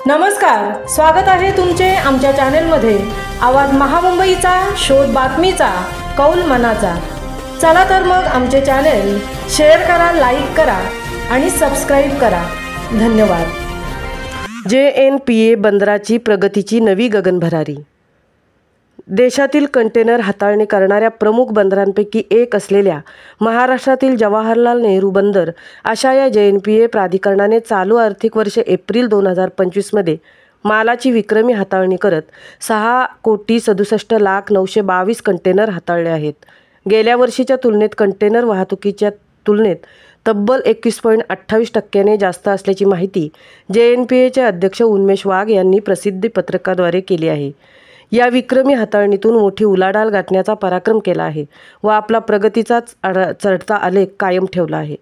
नमस्कार, स्वागत आहे तुमचे आमच्या चॅनेलमध्ये। आवाज महामुंबईचा, शोध बातमीचा, कौल मनाचा। चला तर मग आमचे चॅनेल शेअर करा, लाईक करा आणि सबस्क्राइब करा। धन्यवाद। JNPA बंदराची प्रगतीची नवी गगनभरारी। देशातील कंटेनर हाताळणी करणाऱ्या प्रमुख बंदरांपैकी एक असलेल्या महाराष्ट्रातील जवाहरलाल नेहरू बंदर अशा या JNPA प्राधिकरणाने चालू आर्थिक वर्ष एप्रिल 2025मध्ये मालाची विक्रमी हाताळणी करत 6,67,922 कंटेनर हाताळले आहेत। गेल्या वर्षीच्या तुलनेत कंटेनर वाहतुकीच्या तुलनेत तब्बल 21.28% जास्त असल्याची माहिती JNPAचे अध्यक्ष उन्मेष वाघ यांनी प्रसिद्धी पत्रकाद्वारे केली आहे। या विक्रमी हाताळणीतून मोठी उलाढाल गाठण्याचा पराक्रम केला आहे व आपला प्रगतीचा चढता आलेख कायम ठेवला आहे।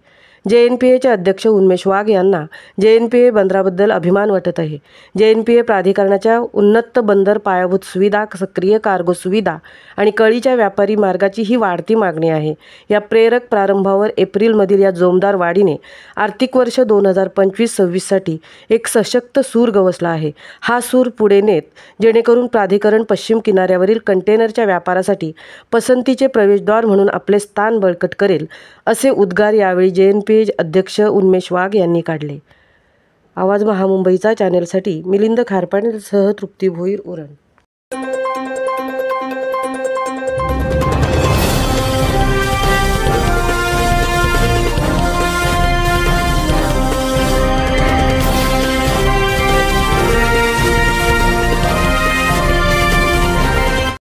JNPAचे अध्यक्ष उन्मेष वाघ यांना JNPA बंदराबद्दल अभिमान वाटत आहे। JNPA प्राधिकरणाच्या उन्नत बंदर पायाभूत सुविधा, सक्रिय कार्गो सुविधा आणि कळीच्या व्यापारी मार्गाची ही वाढती मागणी आहे। या प्रेरक प्रारंभावर एप्रिलमधील या जोमदार वाढीने आर्थिक वर्ष 2025-26साठी एक सशक्त सूर गवसला आहे। हा सूर पुढे नेत जेणेकरून प्राधिकरण पश्चिम किनाऱ्यावरील कंटेनरच्या व्यापारासाठी पसंतीचे प्रवेशद्वार म्हणून आपले स्थान बळकट करेल, असे उद्गार यावेळी JNPA अध्यक्ष उन्मेष वाघ यांनी काढले। आवाज महामुंबईचा चॅनेलसाठी मिलिंद खारपाणेसह तृप्ती भोईर, उरण।